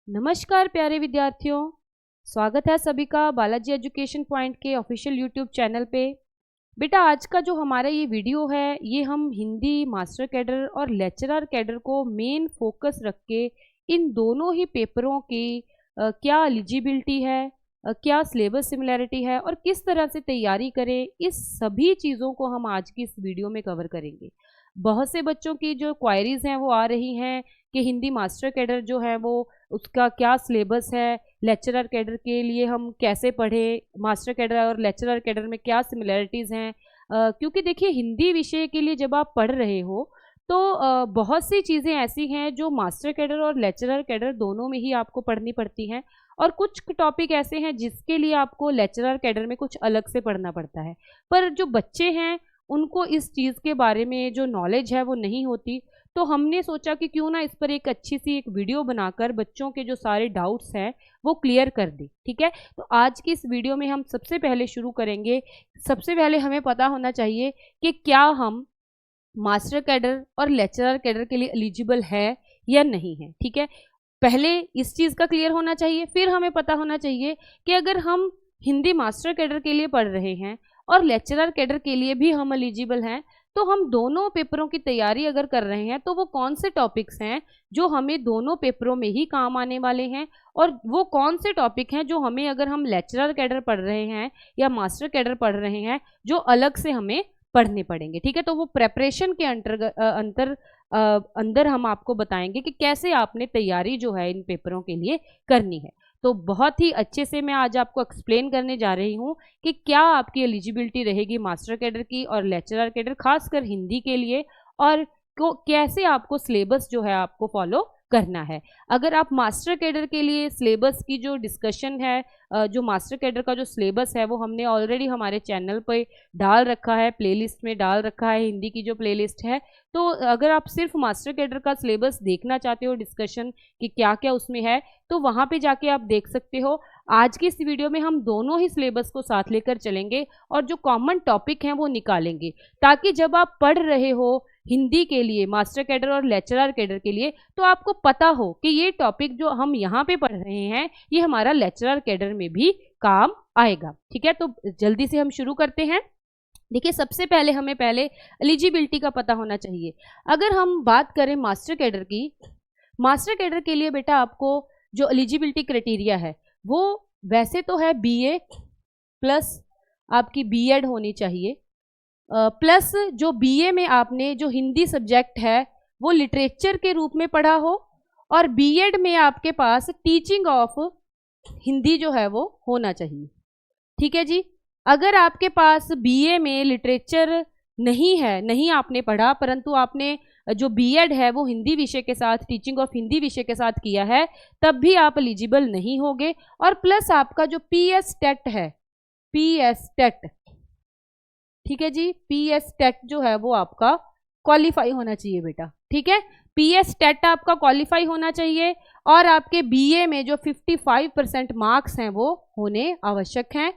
नमस्कार प्यारे विद्यार्थियों, स्वागत है सभी का बालाजी एजुकेशन पॉइंट के ऑफिशियल यूट्यूब चैनल पे। बेटा आज का जो हमारा ये वीडियो है ये हम हिंदी मास्टर कैडर और लेक्चरर कैडर को मेन फोकस रख के इन दोनों ही पेपरों की क्या एलिजिबिलिटी है, क्या सिलेबस सिमिलैरिटी है और किस तरह से तैयारी करें, इस सभी चीज़ों को हम आज की इस वीडियो में कवर करेंगे। बहुत से बच्चों की जो क्वायरीज हैं वो आ रही हैं कि हिंदी मास्टर कैडर जो है वो उसका क्या सिलेबस है, लेक्चरर कैडर के लिए हम कैसे पढ़ें, मास्टर कैडर और लेक्चरर कैडर में क्या सिमिलैरिटीज़ हैं। क्योंकि देखिए हिंदी विषय के लिए जब आप पढ़ रहे हो तो बहुत सी चीज़ें ऐसी हैं जो मास्टर कैडर और लेक्चरर कैडर दोनों में ही आपको पढ़नी पड़ती हैं और कुछ टॉपिक ऐसे हैं जिसके लिए आपको लेक्चरर कैडर में कुछ अलग से पढ़ना पड़ता है। पर जो बच्चे हैं उनको इस चीज़ के बारे में जो नॉलेज है वो नहीं होती, तो हमने सोचा कि क्यों ना इस पर एक अच्छी सी एक वीडियो बनाकर बच्चों के जो सारे डाउट्स हैं वो क्लियर कर दें। ठीक है, तो आज की इस वीडियो में हम सबसे पहले शुरू करेंगे। सबसे पहले हमें पता होना चाहिए कि क्या हम मास्टर कैडर और लेक्चरर कैडर के लिए एलिजिबल है या नहीं है। ठीक है, पहले इस चीज़ का क्लियर होना चाहिए, फिर हमें पता होना चाहिए कि अगर हम हिंदी मास्टर कैडर के लिए पढ़ रहे हैं और लेक्चरर कैडर के लिए भी हम एलिजिबल हैं, तो हम दोनों पेपरों की तैयारी अगर कर रहे हैं तो वो कौन से टॉपिक्स हैं जो हमें दोनों पेपरों में ही काम आने वाले हैं और वो कौन से टॉपिक हैं जो हमें अगर हम लेक्चरर कैडर पढ़ रहे हैं या मास्टर कैडर पढ़ रहे हैं जो अलग से हमें पढ़ने पड़ेंगे। ठीक है, तो वो प्रेपरेशन के अंदर हम आपको बताएंगे कि कैसे आपने तैयारी जो है इन पेपरों के लिए करनी है। तो बहुत ही अच्छे से मैं आज आपको एक्सप्लेन करने जा रही हूँ कि क्या आपकी एलिजिबिलिटी रहेगी मास्टर कैडर की और लेक्चरर कैडर खासकर हिंदी के लिए, और कैसे आपको सिलेबस जो है आपको फॉलो करना है। अगर आप मास्टर कैडर के लिए सिलेबस की जो डिस्कशन है, जो मास्टर कैडर का जो सिलेबस है वो हमने ऑलरेडी हमारे चैनल पे डाल रखा है, प्लेलिस्ट में डाल रखा है, हिंदी की जो प्लेलिस्ट है। तो अगर आप सिर्फ मास्टर कैडर का सिलेबस देखना चाहते हो, डिस्कशन कि क्या क्या उसमें है, तो वहाँ पे जाके आप देख सकते हो। आज की इस वीडियो में हम दोनों ही सिलेबस को साथ लेकर चलेंगे और जो कॉमन टॉपिक हैं वो निकालेंगे, ताकि जब आप पढ़ रहे हो हिंदी के लिए मास्टर कैडर और लेक्चरर कैडर के लिए तो आपको पता हो कि ये टॉपिक जो हम यहाँ पे पढ़ रहे हैं ये हमारा लेक्चरर कैडर में भी काम आएगा। ठीक है, तो जल्दी से हम शुरू करते हैं। देखिए सबसे पहले हमें एलिजिबिलिटी का पता होना चाहिए। अगर हम बात करें मास्टर कैडर की, मास्टर कैडर के लिए बेटा आपको जो एलिजिबिलिटी क्राइटेरिया है वो वैसे तो है बीए प्लस आपकी बीएड होनी चाहिए, प्लस जो बीए में आपने जो हिंदी सब्जेक्ट है वो लिटरेचर के रूप में पढ़ा हो, और बीएड में आपके पास टीचिंग ऑफ हिंदी जो है वो होना चाहिए। ठीक है जी, अगर आपके पास बीए में लिटरेचर नहीं है, नहीं आपने पढ़ा, परंतु आपने जो बीएड है वो हिंदी विषय के साथ, टीचिंग ऑफ हिंदी विषय के साथ किया है, तब भी आप एलिजिबल नहीं होगे। और प्लस आपका जो पीएस टेट है, पीएस टेट, ठीक है जी, पीएस टेट जो है वो आपका क्वालिफाई होना चाहिए बेटा। ठीक है, पीएस टेट आपका क्वालिफाई होना चाहिए और आपके बीए में जो 55% मार्क्स हैं वो होने आवश्यक हैं,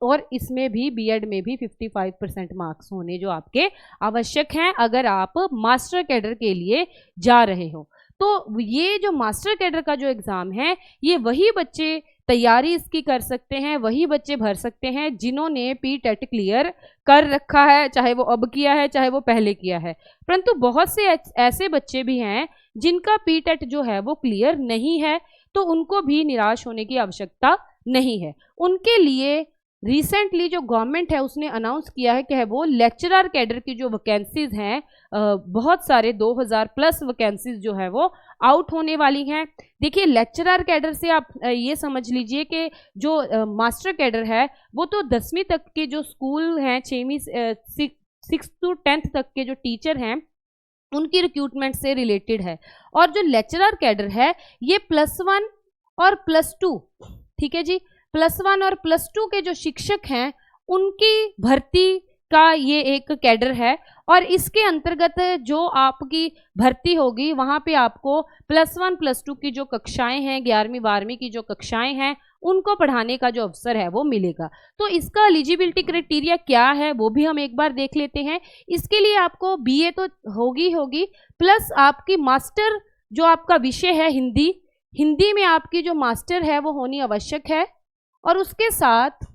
और इसमें भी बीएड में भी 55% मार्क्स होने जो आपके आवश्यक हैं अगर आप मास्टर कैडर के लिए जा रहे हो। तो ये जो मास्टर कैडर का जो एग्ज़ाम है ये वही बच्चे तैयारी इसकी कर सकते हैं, वही बच्चे भर सकते हैं जिन्होंने पी टेट क्लियर कर रखा है, चाहे वो अब किया है चाहे वो पहले किया है। परंतु बहुत से ऐसे बच्चे भी हैं जिनका पी टेट जो है वो क्लियर नहीं है, तो उनको भी निराश होने की आवश्यकता नहीं है। उनके लिए रिसेंटली जो गवर्नमेंट है उसने अनाउंस किया है कि वो लेक्चरर कैडर की जो वैकेंसीज हैं, बहुत सारे 2000 प्लस वैकेंसीज जो है वो आउट होने वाली हैं। देखिए लेक्चरर कैडर से आप ये समझ लीजिए कि जो मास्टर कैडर है वो तो 10वीं तक के जो स्कूल हैं, 6 to 10th तक के जो टीचर हैं उनकी रिक्रूटमेंट से रिलेटेड है, और जो लेक्चरर कैडर है ये +1 और +2, ठीक है जी, +1 और +2 के जो शिक्षक हैं उनकी भर्ती का ये एक कैडर है, और इसके अंतर्गत जो आपकी भर्ती होगी वहाँ पे आपको +1 +2 की जो कक्षाएं हैं, 11वीं 12वीं की जो कक्षाएं हैं उनको पढ़ाने का जो अवसर है वो मिलेगा। तो इसका एलिजिबिलिटी क्राइटेरिया क्या है वो भी हम एक बार देख लेते हैं। इसके लिए आपको बीए तो होगी, प्लस आपकी मास्टर जो आपका विषय है हिंदी, हिंदी में आपकी जो मास्टर है वो होनी आवश्यक है, और उसके साथ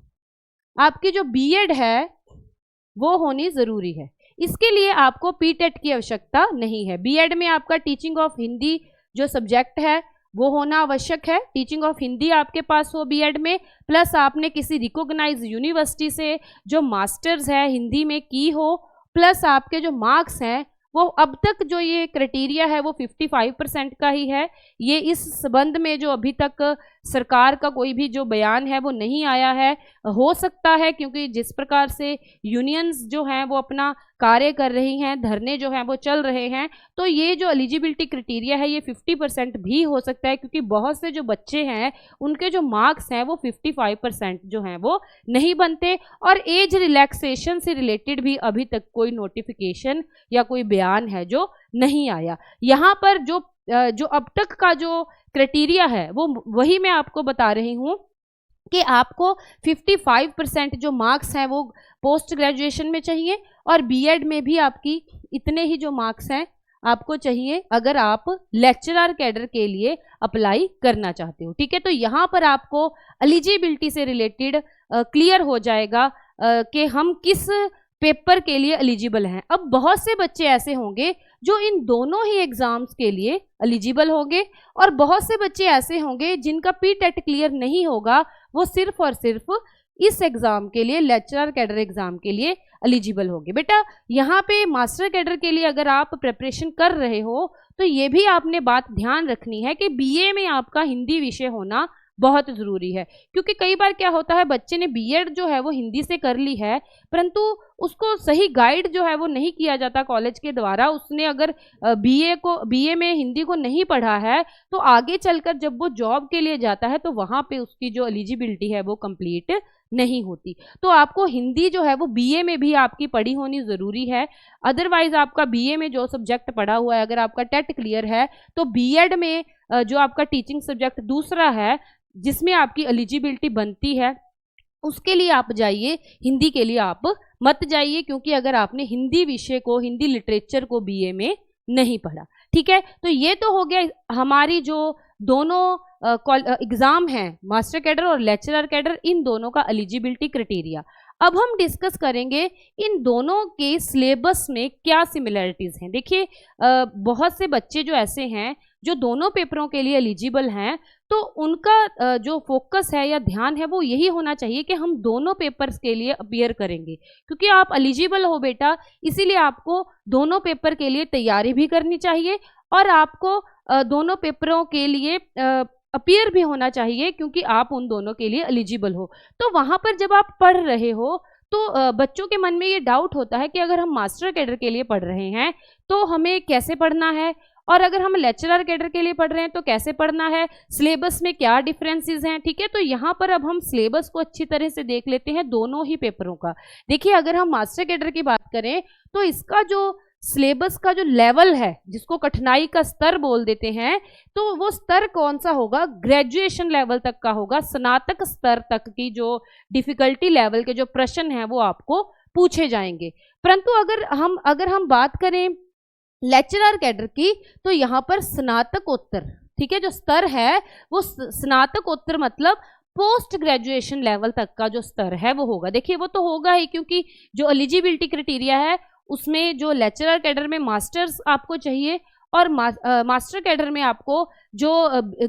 आपकी जो बीएड है वो होनी ज़रूरी है। इसके लिए आपको पीटेट की आवश्यकता नहीं है। बीएड में आपका टीचिंग ऑफ हिंदी जो सब्जेक्ट है वो होना आवश्यक है। टीचिंग ऑफ हिंदी आपके पास हो बीएड में, प्लस आपने किसी रिकॉग्नाइज यूनिवर्सिटी से जो मास्टर्स है हिंदी में की हो, प्लस आपके जो मार्क्स हैं वो अब तक जो ये क्राइटेरिया है वो 55% का ही है। ये इस संबंध में जो अभी तक सरकार का कोई भी जो बयान है वो नहीं आया है। हो सकता है क्योंकि जिस प्रकार से यूनियंस जो हैं वो अपना कार्य कर रही हैं, धरने जो हैं वो चल रहे हैं, तो ये जो एलिजिबिलिटी क्राइटेरिया है ये 50% भी हो सकता है, क्योंकि बहुत से जो बच्चे हैं उनके जो मार्क्स हैं वो 55% जो हैं वो नहीं बनते। और एज रिलैक्सेशन से रिलेटेड भी अभी तक कोई नोटिफिकेशन या कोई बयान है जो नहीं आया। यहाँ पर जो अब तक का जो क्राइटेरिया है वो वही मैं आपको बता रही हूँ कि आपको 55% जो मार्क्स हैं वो पोस्ट ग्रेजुएशन में चाहिए, और बीएड में भी आपकी इतने ही जो मार्क्स हैं आपको चाहिए अगर आप लेक्चरर कैडर के लिए अप्लाई करना चाहते हो। ठीक है, तो यहाँ पर आपको एलिजिबिलिटी से रिलेटेड क्लियर हो जाएगा कि हम किस पेपर के लिए एलिजिबल हैं। अब बहुत से बच्चे ऐसे होंगे जो इन दोनों ही एग्जाम्स के लिए एलिजिबल होंगे, और बहुत से बच्चे ऐसे होंगे जिनका पीटेट क्लियर नहीं होगा, वो सिर्फ और सिर्फ इस एग्जाम के लिए, लेक्चरर कैडर एग्जाम के लिए एलिजिबल होंगे। बेटा यहाँ पे मास्टर कैडर के लिए अगर आप प्रिपरेशन कर रहे हो तो ये भी आपने बात ध्यान रखनी है कि बीए में आपका हिंदी विषय होना बहुत ज़रूरी है। क्योंकि कई बार क्या होता है, बच्चे ने बीएड जो है वो हिंदी से कर ली है, परंतु उसको सही गाइड जो है वो नहीं किया जाता कॉलेज के द्वारा। उसने अगर बीए में हिंदी को नहीं पढ़ा है तो आगे चलकर जब वो जॉब के लिए जाता है तो वहाँ पे उसकी जो एलिजिबिलिटी है वो कंप्लीट नहीं होती। तो आपको हिंदी जो है वो बीए में भी आपकी पढ़ी होनी ज़रूरी है। अदरवाइज आपका बीए में जो सब्जेक्ट पढ़ा हुआ है, अगर आपका टेट क्लियर है, तो बीएड में जो आपका टीचिंग सब्जेक्ट दूसरा है जिसमें आपकी एलिजिबिलिटी बनती है, उसके लिए आप जाइए, हिंदी के लिए आप मत जाइए, क्योंकि अगर आपने हिंदी विषय को, हिंदी लिटरेचर को बीए में नहीं पढ़ा। ठीक है, तो ये तो हो गया हमारी जो दोनों एग्जाम हैं, मास्टर कैडर और लेक्चरर कैडर, इन दोनों का एलिजिबिलिटी क्राइटेरिया। अब हम डिस्कस करेंगे इन दोनों के सिलेबस में क्या सिमिलरिटीज़ हैं। देखिए बहुत से बच्चे जो ऐसे हैं जो दोनों पेपरों के लिए एलिजिबल हैं, तो उनका जो फोकस है या ध्यान है वो यही होना चाहिए कि हम दोनों पेपर्स के लिए अपीयर करेंगे, क्योंकि आप एलिजिबल हो बेटा, इसीलिए आपको दोनों पेपर के लिए तैयारी भी करनी चाहिए, और आपको दोनों पेपरों के लिए अपीयर भी होना चाहिए, क्योंकि आप उन दोनों के लिए एलिजिबल हो। तो वहाँ पर जब आप पढ़ रहे हो तो बच्चों के मन में ये डाउट होता है कि अगर हम मास्टर कैडर के लिए पढ़ रहे हैं तो हमें कैसे पढ़ना है, और अगर हम लेक्चरर कैडर के लिए पढ़ रहे हैं तो कैसे पढ़ना है, सिलेबस में क्या डिफरेंसेस हैं। ठीक है, तो यहाँ पर अब हम सिलेबस को अच्छी तरह से देख लेते हैं दोनों ही पेपरों का। देखिए अगर हम मास्टर कैडर की बात करें तो इसका जो सिलेबस का जो लेवल है, जिसको कठिनाई का स्तर बोल देते हैं, तो वो स्तर कौन सा होगा, ग्रेजुएशन लेवल तक का होगा। स्नातक स्तर तक की जो डिफिकल्टी लेवल के जो प्रश्न हैं वो आपको पूछे जाएंगे। परंतु अगर हम बात करें लेक्चरर कैडर की, तो यहाँ पर स्नातकोत्तर, ठीक है, जो स्तर है वो स्नातकोत्तर मतलब पोस्ट ग्रेजुएशन लेवल तक का जो स्तर है वो होगा। देखिए वो तो होगा ही, क्योंकि जो एलिजिबिलिटी क्राइटेरिया है उसमें जो लेक्चरर कैडर में मास्टर्स आपको चाहिए, और मास्टर कैडर में आपको जो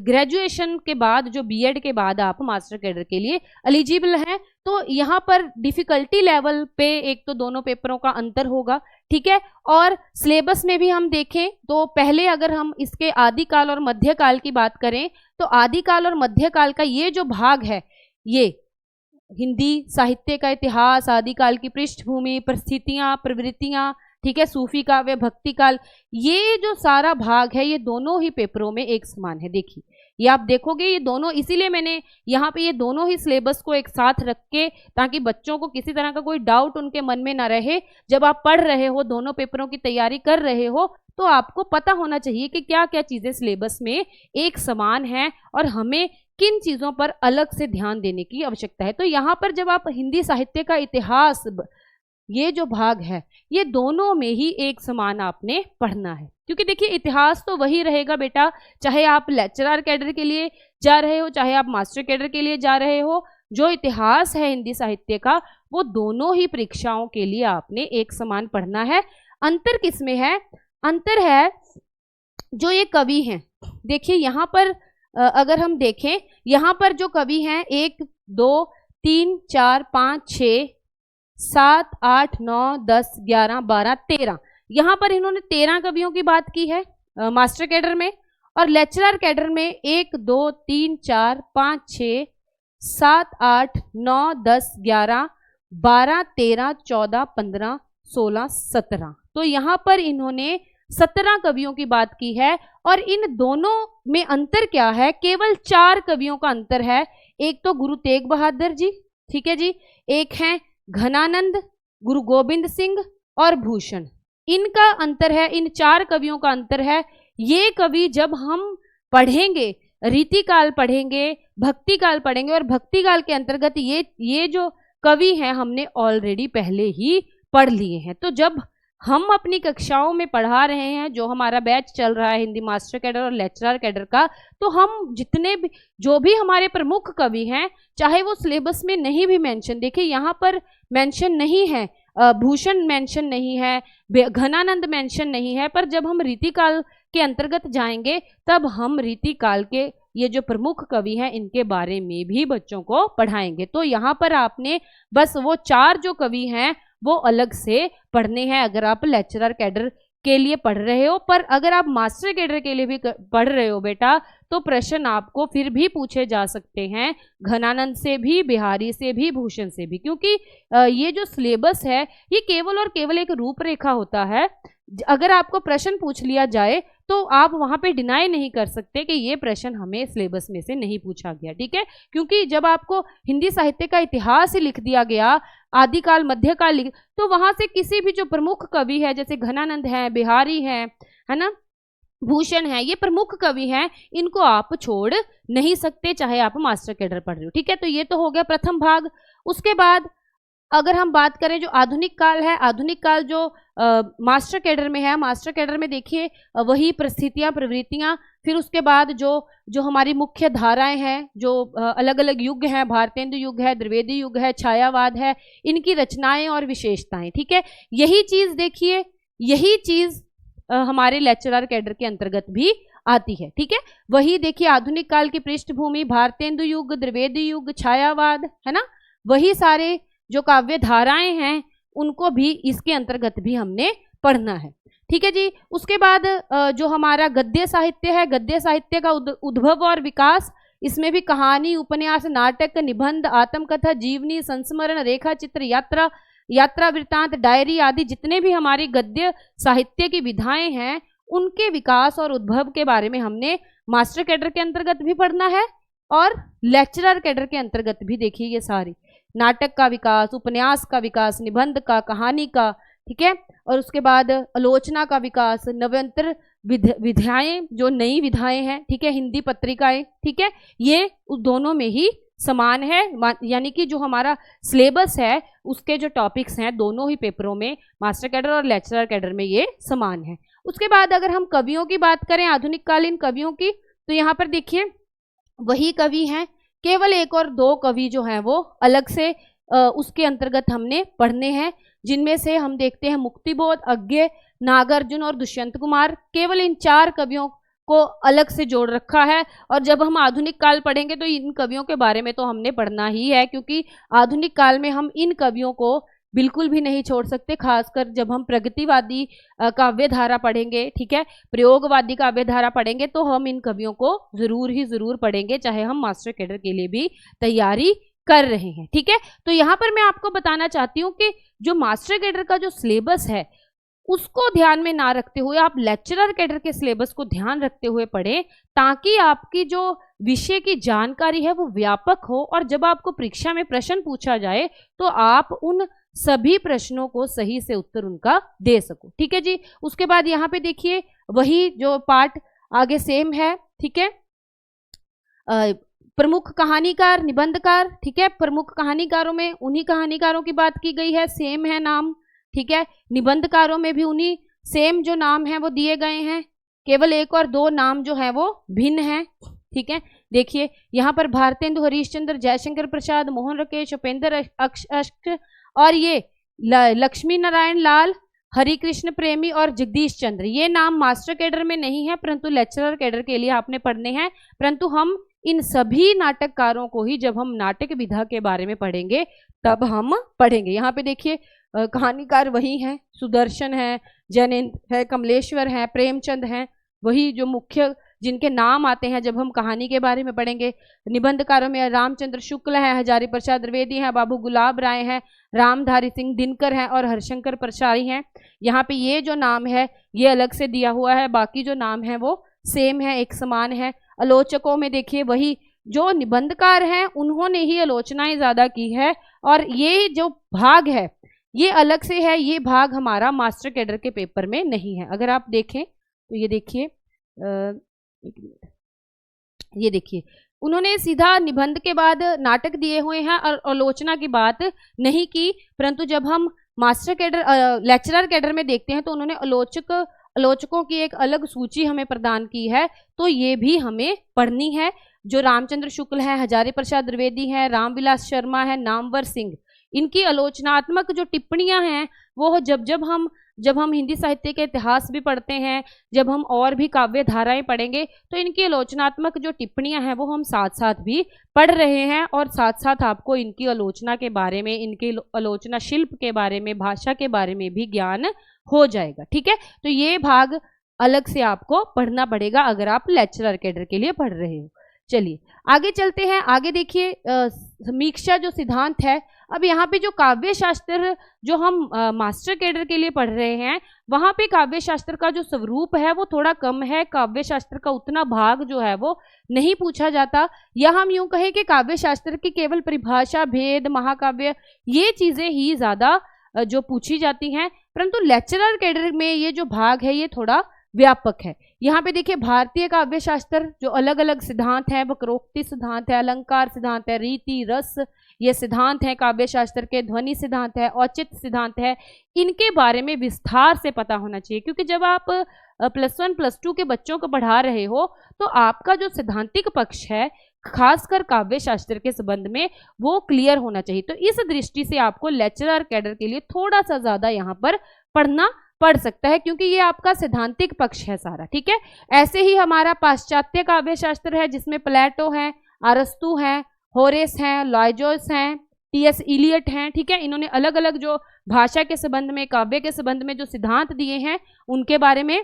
ग्रेजुएशन के बाद, जो बीएड के बाद आप मास्टर कैडर के लिए एलिजिबल हैं। तो यहाँ पर डिफ़िकल्टी लेवल पे एक तो दोनों पेपरों का अंतर होगा। ठीक है, और सिलेबस में भी हम देखें तो पहले अगर हम इसके आदिकाल और मध्यकाल की बात करें, तो आदिकाल और मध्यकाल का ये जो भाग है, ये हिंदी साहित्य का इतिहास, आदिकाल की पृष्ठभूमि, परिस्थितियाँ, प्रवृत्तियाँ, ठीक है, सूफी काव्य, भक्ति काल, ये जो सारा भाग है ये दोनों ही पेपरों में एक समान है। देखिए ये आप देखोगे ये दोनों, इसीलिए मैंने यहाँ पे ये दोनों ही सिलेबस को एक साथ रख के, ताकि बच्चों को किसी तरह का कोई डाउट उनके मन में ना रहे। जब आप पढ़ रहे हो, दोनों पेपरों की तैयारी कर रहे हो, तो आपको पता होना चाहिए कि क्या क्या चीज़ें सिलेबस में एक समान हैं और हमें किन चीज़ों पर अलग से ध्यान देने की आवश्यकता है। तो यहाँ पर जब आप हिंदी साहित्य का इतिहास ये जो भाग है ये दोनों में ही एक समान आपने पढ़ना है, क्योंकि देखिए इतिहास तो वही रहेगा बेटा, चाहे आप लेक्चरर कैडर के लिए जा रहे हो चाहे आप मास्टर कैडर के लिए जा रहे हो। जो इतिहास है हिंदी साहित्य का वो दोनों ही परीक्षाओं के लिए आपने एक समान पढ़ना है। अंतर किसमें है? अंतर है जो ये कवि हैं, देखिए यहाँ पर अगर हम देखें यहाँ पर जो कवि हैं 1 2 3 4 5 6 7 8 9 10 11 12 13, यहाँ पर इन्होंने 13 कवियों की बात की है मास्टर कैडर में, और लेक्चरर कैडर में 1 2 3 4 5 6 7 8 9 10 11 12 13 14 15 16 17, तो यहाँ पर इन्होंने 17 कवियों की बात की है। और इन दोनों में अंतर क्या है? केवल 4 कवियों का अंतर है। एक तो गुरु तेग बहादुर जी, ठीक है जी, एक है घनानंद, गुरु गोविंद सिंह और भूषण, इनका अंतर है, इन 4 कवियों का अंतर है। ये कवि जब हम पढ़ेंगे, रीतिकाल पढ़ेंगे, भक्ति काल पढ़ेंगे, और भक्ति काल के अंतर्गत ये जो कवि हैं हमने ऑलरेडी पहले ही पढ़ लिए हैं। तो जब हम अपनी कक्षाओं में पढ़ा रहे हैं, जो हमारा बैच चल रहा है हिंदी मास्टर कैडर और लेक्चरर कैडर का, तो हम जितने भी जो भी हमारे प्रमुख कवि हैं, चाहे वो सिलेबस में नहीं भी मेंशन, देखिए यहाँ पर मेंशन नहीं है, भूषण मेंशन नहीं है, घनानंद मेंशन नहीं है, पर जब हम रीतिकाल के अंतर्गत जाएंगे तब हम रीतिकाल के ये जो प्रमुख कवि हैं इनके बारे में भी बच्चों को पढ़ाएंगे। तो यहाँ पर आपने बस वो 4 जो कवि हैं वो अलग से पढ़ने हैं अगर आप लेक्चरर कैडर के लिए पढ़ रहे हो। पर अगर आप मास्टर कैडर के लिए भी पढ़ रहे हो बेटा, तो प्रश्न आपको फिर भी पूछे जा सकते हैं घनानंद से भी, बिहारी से भी, भूषण से भी, क्योंकि ये जो सिलेबस है ये केवल और केवल एक रूपरेखा होता है। अगर आपको प्रश्न पूछ लिया जाए तो आप वहां पे डिनाई नहीं कर सकते कि ये प्रश्न हमें सिलेबस में से नहीं पूछा गया, ठीक है, क्योंकि जब आपको हिंदी साहित्य का इतिहास ही लिख दिया गया, आदिकाल मध्यकाल लिख, तो वहां से किसी भी जो प्रमुख कवि है, जैसे घनानंद है, बिहारी है ना, भूषण है, ये प्रमुख कवि हैं, इनको आप छोड़ नहीं सकते चाहे आप मास्टर कैडर पढ़ रहे हो, ठीक है। तो ये तो हो गया प्रथम भाग। उसके बाद अगर हम बात करें जो आधुनिक काल है, आधुनिक काल जो मास्टर कैडर में है, मास्टर कैडर में देखिए वही परिस्थितियां, प्रवृत्तियां, फिर उसके बाद जो हमारी मुख्य धाराएं हैं, जो अलग अलग युग हैं, भारतेंदु युग है, द्विवेदी युग है, छायावाद है, इनकी रचनाएं और विशेषताएं, ठीक है। यही चीज देखिए, यही चीज हमारे लेक्चरर कैडर के अंतर्गत भी आती है, ठीक है। वही देखिए आधुनिक काल की पृष्ठभूमि, भारतेंदु युग, द्विवेदी युग, छायावाद, है ना, वही सारे जो काव्य धाराएं हैं उनको भी इसके अंतर्गत भी हमने पढ़ना है, ठीक है जी। उसके बाद जो हमारा गद्य साहित्य है, गद्य साहित्य का उद्भव और विकास, इसमें भी कहानी, उपन्यास, नाटक, निबंध, आत्मकथा, जीवनी, संस्मरण, रेखा चित्र, यात्रा वृत्तांत, डायरी आदि जितने भी हमारी गद्य साहित्य की विधाएं हैं उनके विकास और उद्भव के बारे में हमने मास्टर कैडर के अंतर्गत भी पढ़ना है और लेक्चरर कैडर के अंतर्गत भी। देखिए ये सारी नाटक का विकास, उपन्यास का विकास, निबंध का, कहानी का, ठीक है, और उसके बाद आलोचना का विकास, नव्यंतर विधाएं, जो नई विधाएं हैं, ठीक है, हिंदी पत्रिकाएं, ठीक है, ये उस दोनों में ही समान है, यानी कि जो हमारा सिलेबस है उसके जो टॉपिक्स हैं दोनों ही पेपरों में, मास्टर कैडर और लेक्चरर कैडर में ये समान है। उसके बाद अगर हम कवियों की बात करें, आधुनिक कालीन कवियों की, तो यहाँ पर देखिए वही कवि हैं, केवल 1 और 2 कवि जो हैं वो अलग से उसके अंतर्गत हमने पढ़ने हैं, जिनमें से हम देखते हैं मुक्तिबोध, अज्ञे, नागार्जुन और दुष्यंत कुमार। केवल इन 4 कवियों को अलग से जोड़ रखा है, और जब हम आधुनिक काल पढ़ेंगे तो इन कवियों के बारे में तो हमने पढ़ना ही है, क्योंकि आधुनिक काल में हम इन कवियों को बिल्कुल भी नहीं छोड़ सकते, खासकर जब हम प्रगतिवादी काव्य धारा पढ़ेंगे, ठीक है, प्रयोगवादी काव्य धारा पढ़ेंगे, तो हम इन कवियों को जरूर ही जरूर पढ़ेंगे, चाहे हम मास्टर कैडर के लिए भी तैयारी कर रहे हैं, ठीक है। तो यहाँ पर मैं आपको बताना चाहती हूँ कि जो मास्टर कैडर का जो सिलेबस है उसको ध्यान में ना रखते हुए आप लेक्चरर कैडर के सिलेबस को ध्यान रखते हुए पढ़ें, ताकि आपकी जो विषय की जानकारी है वो व्यापक हो, और जब आपको परीक्षा में प्रश्न पूछा जाए तो आप उन सभी प्रश्नों को सही से उत्तर उनका दे सको, ठीक है जी। उसके बाद यहाँ पे देखिए वही जो पार्ट आगे सेम है, ठीक है, प्रमुख कहानीकार, निबंधकार, ठीक है। प्रमुख कहानीकारों में उन्हीं कहानीकारों की बात की गई है, सेम है नाम, ठीक है। निबंधकारों में भी उन्हीं सेम जो नाम है वो दिए गए हैं, केवल एक और दो नाम जो है वो भिन्न है, ठीक है। देखिए यहाँ पर भारतेंदु हरीशचंद्र, जयशंकर प्रसाद, मोहन राकेश, उपेंद्र अष्ट और ये लक्ष्मी नारायण लाल, हरिकृष्ण प्रेमी और जगदीश चंद्र, ये नाम मास्टर कैडर में नहीं है परंतु लेक्चरर कैडर के लिए आपने पढ़ने हैं। परंतु हम इन सभी नाटककारों को ही जब हम नाटक विधा के बारे में पढ़ेंगे तब हम पढ़ेंगे। यहाँ पे देखिए कहानीकार वही हैं, सुदर्शन है, जैनेन्द्र है, कमलेश्वर है, प्रेमचंद हैं, वही जो मुख्य जिनके नाम आते हैं जब हम कहानी के बारे में पढ़ेंगे। निबंधकारों में रामचंद्र शुक्ल है, हजारी प्रसाद द्विवेदी हैं, बाबू गुलाब राय हैं, रामधारी सिंह दिनकर हैं और हरिशंकर प्रसारी हैं। यहाँ पे ये जो नाम है ये अलग से दिया हुआ है, बाकी जो नाम है वो सेम है, एक समान है। आलोचकों में देखिए वही जो निबंधकार हैं उन्होंने ही आलोचनाएं ज्यादा की है और ये जो भाग है ये अलग से है, ये भाग हमारा मास्टर कैडर के पेपर में नहीं है। अगर आप देखें तो ये देखिए एक मिनट, ये देखिए उन्होंने सीधा निबंध के बाद नाटक दिए हुए हैं और आलोचना की बात नहीं की, परंतु जब हम मास्टर कैडर लेक्चरर कैडर में देखते हैं तो उन्होंने आलोचकों की एक अलग सूची हमें प्रदान की है, तो ये भी हमें पढ़नी है। जो रामचंद्र शुक्ल है, हजारी प्रसाद द्विवेदी है, रामविलास शर्मा है, नामवर सिंह, इनकी आलोचनात्मक जो टिप्पणियां हैं वो जब हम हिंदी साहित्य के इतिहास भी पढ़ते हैं, जब हम और भी काव्य धाराएं पढ़ेंगे तो इनकी आलोचनात्मक जो टिप्पणियां हैं वो हम साथ साथ भी पढ़ रहे हैं और साथ साथ आपको इनकी आलोचना के बारे में, इनकी आलोचना शिल्प के बारे में, भाषा के बारे में भी ज्ञान हो जाएगा, ठीक है। तो ये भाग अलग से आपको पढ़ना पड़ेगा अगर आप लेक्चरर कैडर के लिए पढ़ रहे हो। चलिए आगे चलते हैं। आगे देखिए समीक्षा जो सिद्धांत है, अब यहाँ पे जो काव्य शास्त्र जो हम मास्टर कैडर के लिए पढ़ रहे हैं वहाँ पे काव्य शास्त्र का जो स्वरूप है वो थोड़ा कम है, काव्य शास्त्र का उतना भाग जो है वो नहीं पूछा जाता, या हम यूं कहें कि काव्य शास्त्र की केवल परिभाषा, भेद, महाकाव्य, ये चीजें ही ज्यादा जो पूछी जाती हैं। परंतु लेक्चरर कैडर में ये जो भाग है ये थोड़ा व्यापक है। यहाँ पे देखिए भारतीय काव्य शास्त्र जो अलग अलग सिद्धांत हैं, वक्रोक्ति सिद्धांत है, अलंकार सिद्धांत है, रीति रस ये सिद्धांत हैं काव्य शास्त्र के, ध्वनि सिद्धांत है, औचित्य सिद्धांत है, इनके बारे में विस्तार से पता होना चाहिए। क्योंकि जब आप +1 +2 के बच्चों को पढ़ा रहे हो तो आपका जो सिद्धांतिक पक्ष है खासकर काव्य शास्त्र के संबंध में वो क्लियर होना चाहिए। तो इस दृष्टि से आपको लेक्चरर कैडर के लिए थोड़ा सा ज्यादा यहाँ पर पढ़ना पढ़ सकता है क्योंकि ये आपका सिद्धांतिक पक्ष है सारा, ठीक है। ऐसे ही हमारा पाश्चात्य काव्य शास्त्र है जिसमें प्लेटो है, अरस्तु है, होरेस हैं, लॉयजोस हैं, टी.एस. इलियट हैं, ठीक है। इन्होंने अलग अलग जो भाषा के संबंध में, काव्य के संबंध में जो सिद्धांत दिए हैं उनके बारे में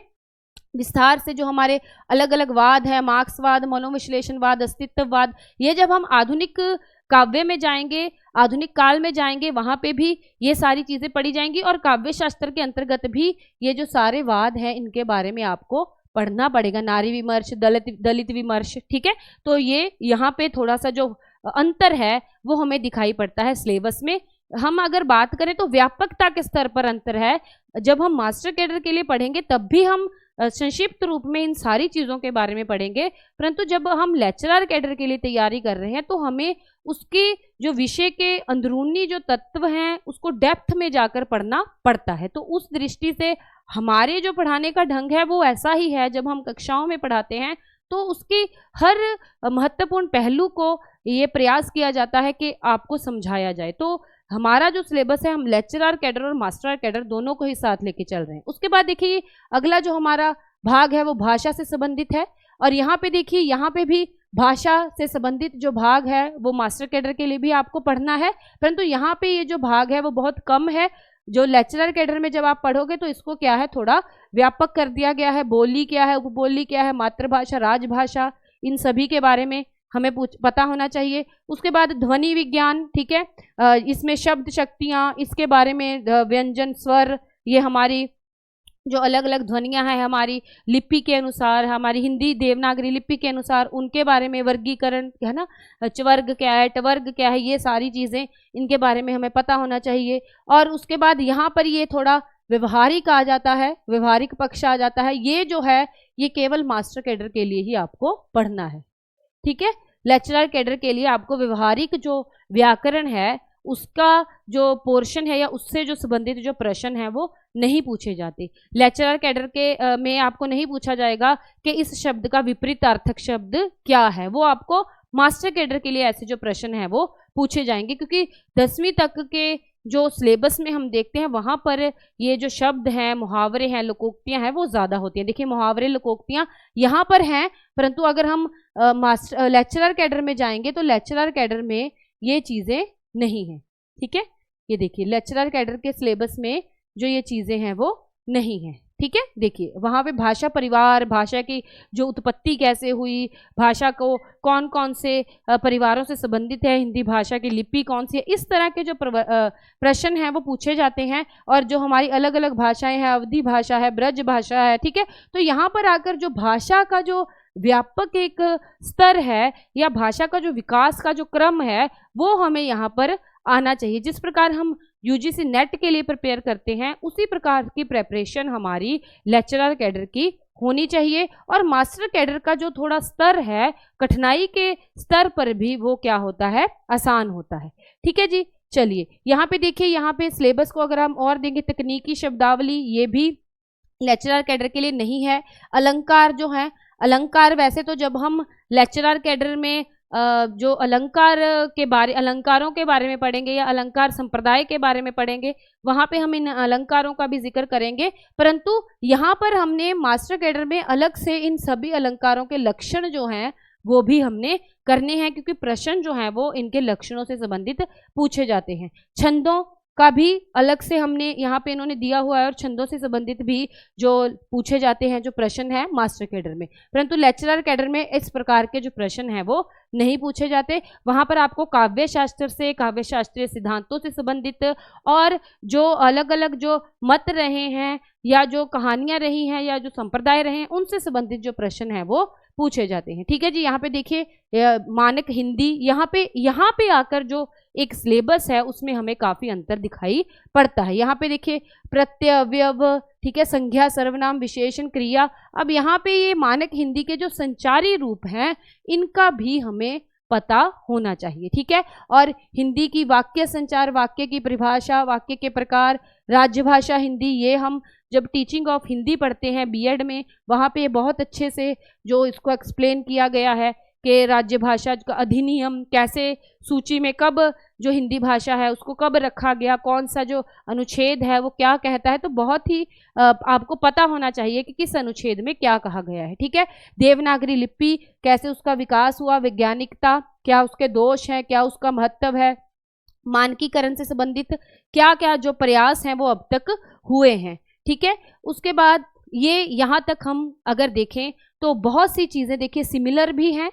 विस्तार से, जो हमारे अलग अलग वाद है, मार्क्सवाद, मनोविश्लेषणवाद, अस्तित्ववाद, ये जब हम आधुनिक काव्य में जाएंगे, आधुनिक काल में जाएंगे, वहां पे भी ये सारी चीजें पढ़ी जाएंगी और काव्य शास्त्र के अंतर्गत भी ये जो सारे वाद हैं इनके बारे में आपको पढ़ना पड़ेगा। नारी विमर्श, दलित विमर्श, ठीक है। तो ये यहाँ पे थोड़ा सा जो अंतर है वो हमें दिखाई पड़ता है सिलेबस में। हम अगर बात करें तो व्यापकता के स्तर पर अंतर है। जब हम मास्टर कैडर के लिए पढ़ेंगे तब भी हम संक्षिप्त रूप में इन सारी चीज़ों के बारे में पढ़ेंगे, परंतु जब हम लेक्चरर कैडर के लिए तैयारी कर रहे हैं तो हमें उसके जो विषय के अंदरूनी जो तत्व हैं उसको डेप्थ में जाकर पढ़ना पड़ता है। तो उस दृष्टि से हमारे जो पढ़ाने का ढंग है वो ऐसा ही है। जब हम कक्षाओं में पढ़ाते हैं तो उसके हर महत्वपूर्ण पहलू को ये प्रयास किया जाता है कि आपको समझाया जाए। तो हमारा जो सिलेबस है हम लेक्चरर कैडर और मास्टर कैडर दोनों को ही साथ लेके चल रहे हैं। उसके बाद देखिए अगला जो हमारा भाग है वो भाषा से संबंधित है और यहाँ पे देखिए यहाँ पे भी भाषा से संबंधित जो भाग है वो मास्टर कैडर के लिए भी आपको पढ़ना है, परंतु यहाँ पे ये जो भाग है वो बहुत कम है। जो लेक्चरर कैडर में जब आप पढ़ोगे तो इसको क्या है थोड़ा व्यापक कर दिया गया है। बोली क्या है, उपबोली क्या है, मातृभाषा, राजभाषा, इन सभी के बारे में हमें पता होना चाहिए। उसके बाद ध्वनि विज्ञान, ठीक है, इसमें शब्द शक्तियाँ, इसके बारे में व्यंजन, स्वर, ये हमारी जो अलग अलग ध्वनियाँ हैं हमारी लिपि के अनुसार, हमारी हिंदी देवनागरी लिपि के अनुसार, उनके बारे में वर्गीकरण है ना, चवर्ग क्या है, टवर्ग क्या है, ये सारी चीज़ें इनके बारे में हमें पता होना चाहिए। और उसके बाद यहाँ पर ये थोड़ा व्यवहारिक आ जाता है, व्यवहारिक पक्ष आ जाता है। ये जो है ये केवल मास्टर कैडर के लिए ही आपको पढ़ना है, ठीक है। लेक्चरर कैडर के लिए आपको व्यवहारिक जो व्याकरण है उसका जो पोर्शन है या उससे जो संबंधित जो प्रश्न है वो नहीं पूछे जाते। लेक्चरर कैडर के में आपको नहीं पूछा जाएगा कि इस शब्द का विपरीतार्थक शब्द क्या है, वो आपको मास्टर कैडर के लिए ऐसे जो प्रश्न है वो पूछे जाएंगे, क्योंकि 10वीं तक के जो सिलेबस में हम देखते हैं वहां पर ये जो शब्द हैं, मुहावरे हैं, लोकोक्तियां हैं वो ज़्यादा होती हैं। देखिए मुहावरे लोकोक्तियां यहाँ पर हैं, परंतु अगर हम लेक्चरर कैडर में जाएंगे तो लेक्चरर कैडर में ये चीज़ें नहीं है। ठीक है, ये देखिए लेक्चरर कैडर के सिलेबस में जो ये चीज़ें हैं वो नहीं है। ठीक है, देखिए वहाँ पे भाषा परिवार, भाषा की जो उत्पत्ति कैसे हुई, भाषा को कौन कौन से परिवारों से संबंधित है, हिंदी भाषा की लिपि कौन सी है, इस तरह के जो प्रश्न हैं वो पूछे जाते हैं। और जो हमारी अलग अलग भाषाएं हैं, अवधी भाषा है, ब्रज भाषा है, ठीक है, तो यहाँ पर आकर जो भाषा का जो व्यापक एक स्तर है या भाषा का जो विकास का जो क्रम है वो हमें यहाँ पर आना चाहिए। जिस प्रकार हम यूजीसी नेट के लिए प्रिपेयर करते हैं उसी प्रकार की प्रेपरेशन हमारी लेक्चरर कैडर की होनी चाहिए। और मास्टर कैडर का जो थोड़ा स्तर है, कठिनाई के स्तर पर भी वो क्या होता है, आसान होता है। ठीक है जी, चलिए यहाँ पे देखिए, यहाँ पे सिलेबस को अगर हम और देंगे, तकनीकी शब्दावली ये भी लेक्चरर कैडर के लिए नहीं है। अलंकार जो है, अलंकार वैसे तो जब हम लेक्चरर कैडर में जो अलंकारों के बारे में पढ़ेंगे या अलंकार संप्रदाय के बारे में पढ़ेंगे वहाँ पे हम इन अलंकारों का भी जिक्र करेंगे, परंतु यहाँ पर हमने मास्टर कैडर में अलग से इन सभी अलंकारों के लक्षण जो हैं वो भी हमने करने हैं, क्योंकि प्रश्न जो हैं वो इनके लक्षणों से संबंधित पूछे जाते हैं। छंदों का भी अलग से हमने यहाँ पे इन्होंने दिया हुआ है और छंदों से संबंधित भी जो पूछे जाते हैं जो प्रश्न है मास्टर कैडर में, परंतु लेक्चरर कैडर में इस प्रकार के जो प्रश्न हैं वो नहीं पूछे जाते। वहाँ पर आपको काव्य शास्त्र से, काव्य शास्त्रीय सिद्धांतों से संबंधित और जो अलग अलग जो मत रहे हैं या जो कहानियाँ रही हैं या जो संप्रदाय रहे हैं उनसे संबंधित जो प्रश्न है वो पूछे जाते हैं। ठीक है जी, यहाँ पे देखिए मानक हिंदी, यहाँ पे आकर जो एक सिलेबस है उसमें हमें काफी अंतर दिखाई पड़ता है। यहाँ पे देखिए प्रत्यय, अवयव, ठीक है, संज्ञा, सर्वनाम, विशेषण, क्रिया। अब यहाँ पे ये मानक हिंदी के जो संचारी रूप हैं इनका भी हमें पता होना चाहिए। ठीक है, और हिंदी की वाक्य संचार, वाक्य की परिभाषा, वाक्य के प्रकार, राजभाषा हिंदी, ये हम जब टीचिंग ऑफ हिंदी पढ़ते हैं बीएड में वहाँ पे बहुत अच्छे से जो इसको एक्सप्लेन किया गया है कि राज्य भाषा का अधिनियम कैसे, सूची में कब जो हिंदी भाषा है उसको कब रखा गया, कौन सा जो अनुच्छेद है वो क्या कहता है, तो बहुत ही आपको पता होना चाहिए कि किस अनुच्छेद में क्या कहा गया है। ठीक है, देवनागरी लिपि कैसे उसका विकास हुआ, वैज्ञानिकता, क्या उसके दोष हैं, क्या उसका महत्व है, मानकीकरण से संबंधित क्या क्या जो प्रयास हैं वो अब तक हुए हैं। ठीक है, उसके बाद ये यहाँ तक हम अगर देखें तो बहुत सी चीज़ें देखिए सिमिलर भी हैं,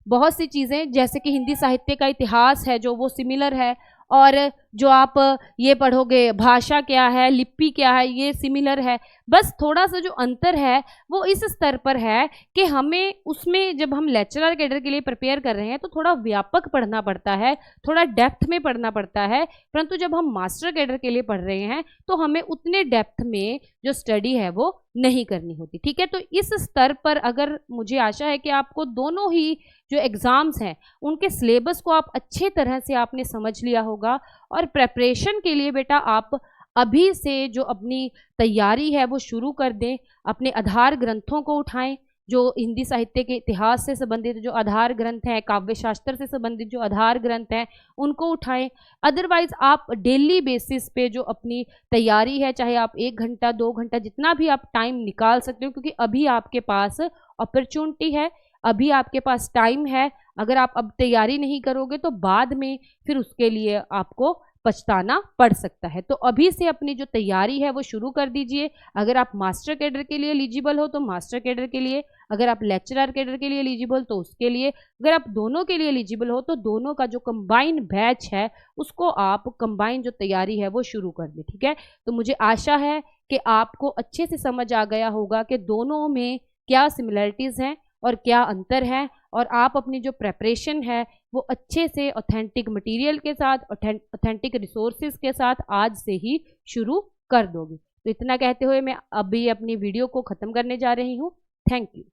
बहुत सी चीज़ें जैसे कि हिंदी साहित्य का इतिहास है जो वो सिमिलर है, और जो आप ये पढ़ोगे भाषा क्या है, लिपि क्या है, ये सिमिलर है। बस थोड़ा सा जो अंतर है वो इस स्तर पर है कि हमें उसमें जब हम लेक्चरर कैडर के लिए प्रिपेयर कर रहे हैं तो थोड़ा व्यापक पढ़ना पड़ता है, थोड़ा डेप्थ में पढ़ना पड़ता है, परंतु जब हम मास्टर कैडर के लिए पढ़ रहे हैं तो हमें उतने डेप्थ में जो स्टडी है वो नहीं करनी होती। ठीक है, तो इस स्तर पर अगर मुझे आशा है कि आपको दोनों ही जो एग्ज़ाम्स हैं उनके सिलेबस को आप अच्छे तरह से आपने समझ लिया होगा, और प्रेपरेशन के लिए बेटा आप अभी से जो अपनी तैयारी है वो शुरू कर दें। अपने आधार ग्रंथों को उठाएं, जो हिंदी साहित्य के इतिहास से संबंधित जो आधार ग्रंथ हैं, काव्य शास्त्र से संबंधित जो आधार ग्रंथ हैं उनको उठाएं। अदरवाइज आप डेली बेसिस पे जो अपनी तैयारी है, चाहे आप 1 घंटा 2 घंटा जितना भी आप टाइम निकाल सकते हो, क्योंकि अभी आपके पास अपॉर्चुनिटी है, अभी आपके पास टाइम है। अगर आप अब तैयारी नहीं करोगे तो बाद में फिर उसके लिए आपको पछताना पड़ सकता है। तो अभी से अपनी जो तैयारी है वो शुरू कर दीजिए। अगर आप मास्टर कैडर के लिए एलिजिबल हो तो मास्टर कैडर के लिए, अगर आप लेक्चरर कैडर के लिए एलिजिबल तो उसके लिए, अगर आप दोनों के लिए एलिजिबल हो तो दोनों का जो कंबाइन बैच है उसको आप कंबाइन जो तैयारी है वो शुरू कर दें। ठीक है, तो मुझे आशा है कि आपको अच्छे से समझ आ गया होगा कि दोनों में क्या सिमिलरिटीज़ हैं और क्या अंतर है, और आप अपनी जो प्रेपरेशन है वो अच्छे से ऑथेंटिक मटेरियल के साथ, ऑथेंटिक रिसोर्सेज के साथ आज से ही शुरू कर दोगे। तो इतना कहते हुए मैं अभी अपनी वीडियो को ख़त्म करने जा रही हूँ। Thank you.